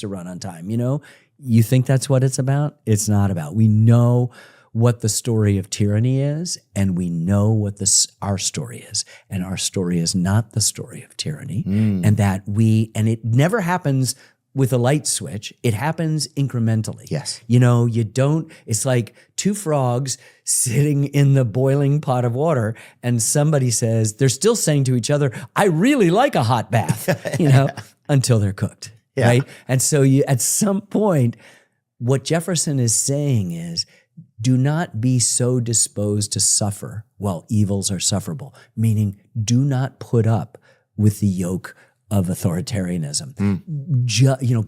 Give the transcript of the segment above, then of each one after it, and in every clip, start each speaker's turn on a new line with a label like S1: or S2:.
S1: to run on time. You think that's what it's about? It's not about. We know what the story of tyranny is, and we know what our story is. And our story is not the story of tyranny. And and it never happens with a light switch. It happens incrementally.
S2: Yes.
S1: It's like two frogs sitting in the boiling pot of water, and somebody says, they're still saying to each other, I really like a hot bath, until they're cooked.
S2: Yeah.
S1: Right. And so at some point, what Jefferson is saying is, do not be so disposed to suffer while evils are sufferable, meaning do not put up with the yoke of authoritarianism.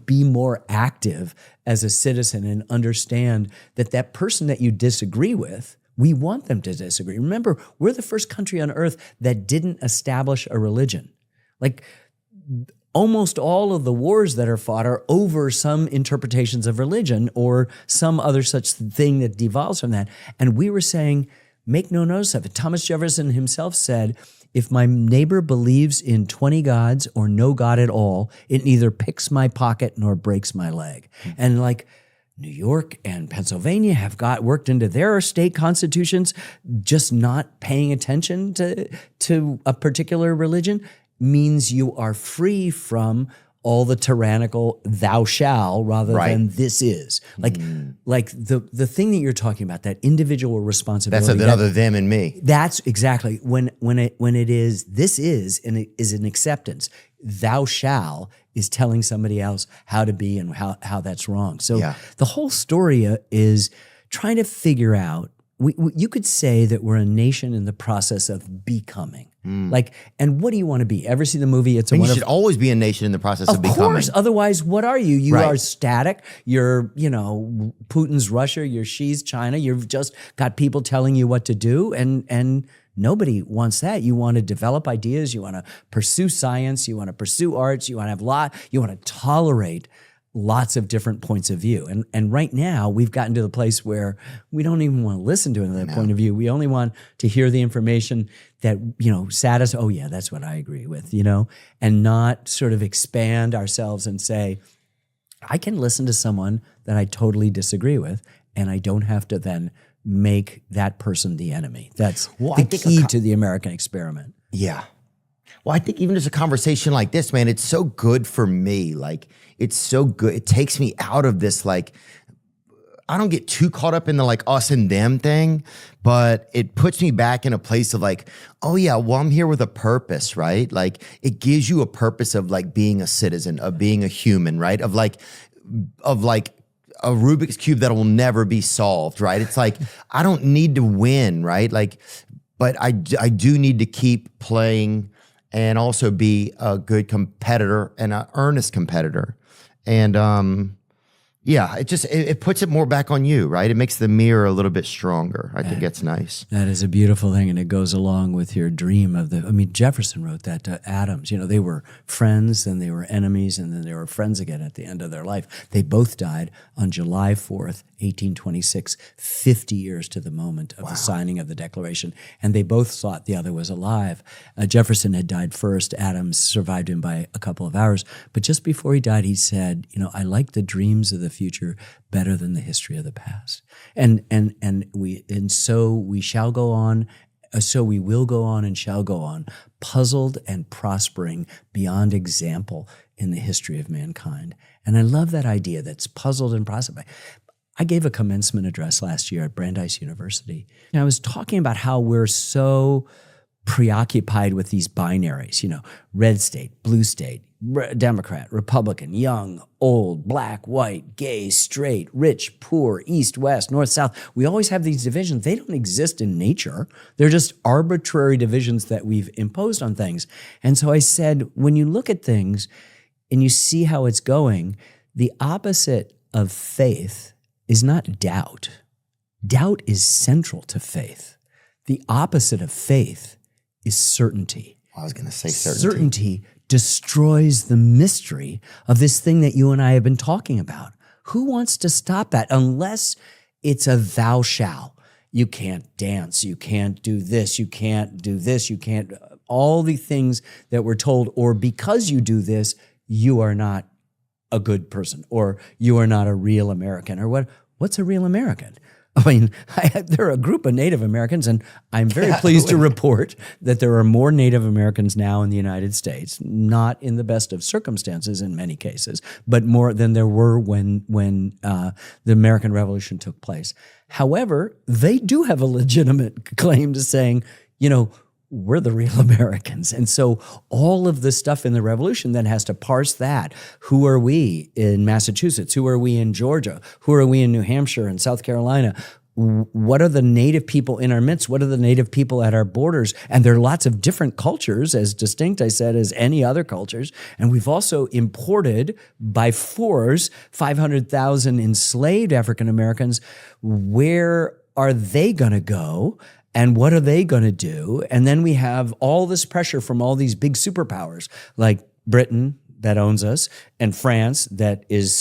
S1: Be more active as a citizen and understand that person that you disagree with, we want them to disagree. Remember, we're the first country on earth that didn't establish a religion. Like, almost all of the wars that are fought are over some interpretations of religion or some other such thing that devolves from that. And we were saying, make no notice of it. Thomas Jefferson himself said, if my neighbor believes in 20 gods or no God at all, it neither picks my pocket nor breaks my leg. And like New York and Pennsylvania have worked into their state constitutions, just not paying attention to a particular religion means you are free from all the tyrannical thou shall rather than this is. Like the thing that you're talking about, that individual responsibility.
S2: That's another them and me.
S1: That's exactly when it is, this is, and it is an acceptance. Thou shall is telling somebody else how to be and how that's wrong. So the whole story is trying to figure out, you could say that we're a nation in the process of becoming. And what do you want to be? Ever see the movie It's a Wonderful?
S2: You should always be a nation in the process of becoming.
S1: Of course. Otherwise, what are you? You are static. You're, Putin's Russia. You're Xi's China. You've just got people telling you what to do. And nobody wants that. You want to develop ideas. You want to pursue science. You want to pursue arts. You want to have you want to tolerate lots of different points of view. And right now, we've gotten to the place where we don't even want to listen to another point of view. We only want to hear the information that, satisfies, oh yeah, that's what I agree with, and not sort of expand ourselves and say, I can listen to someone that I totally disagree with, and I don't have to then make that person the enemy. That's the key to the American experiment.
S2: Yeah. Well, I think even just a conversation like this, man, it's so good for me. Like, it's so good. It takes me out of this, like, I don't get too caught up in the like us and them thing, but it puts me back in a place of like, oh yeah, well, I'm here with a purpose, right? Like, it gives you a purpose of like being a citizen, of being a human, right? Of like a Rubik's Cube that will never be solved, right? It's like, I don't need to win, right? Like, but I do need to keep playing and also be a good competitor and an earnest competitor. And it puts it more back on you, right? It makes the mirror a little bit stronger. I think that's nice.
S1: That is a beautiful thing, and it goes along with your dream of Jefferson wrote that to Adams. They were friends, then they were enemies, and then they were friends again at the end of their life. They both died on July 4th, 1826, 50 years to the moment of the signing of the Declaration, and they both thought the other was alive. Jefferson had died first. Adams survived him by a couple of hours, but just before he died, he said, I like the dreams of the future better than the history of the past. And so we shall go on, so we will go on and shall go on, puzzled and prospering beyond example in the history of mankind. And I love that idea that's puzzled and prospering. I gave a commencement address last year at Brandeis University, and I was talking about how we're so preoccupied with these binaries, red state, blue state, Democrat, Republican, young, old, black, white, gay, straight, rich, poor, east, west, north, south. We always have these divisions. They don't exist in nature. They're just arbitrary divisions that we've imposed on things. And so I said, when you look at things and you see how it's going, the opposite of faith is not doubt. Doubt is central to faith. The opposite of faith is certainty.
S2: I was going to say certainty.
S1: Certainty destroys the mystery of this thing that you and I have been talking about. Who wants to stop that unless it's a thou shall? You can't dance, you can't do this, you can't do this, you can't, all the things that we're told, or because you do this, you are not a good person, or you are not a real American, or what's a real American? I mean, there are a group of Native Americans, and I'm very pleased to report that there are more Native Americans now in the United States, not in the best of circumstances in many cases, but more than there were when the American Revolution took place. However, they do have a legitimate claim to saying, we're the real Americans. And so all of the stuff in the revolution then has to parse that. Who are we in Massachusetts? Who are we in Georgia? Who are we in New Hampshire and South Carolina? What are the native people in our midst? What are the native people at our borders? And there are lots of different cultures, as distinct, I said, as any other cultures. And we've also imported by force 500,000 enslaved African Americans. Where are they going to go? And what are they going to do? And then we have all this pressure from all these big superpowers like Britain that owns us and France that is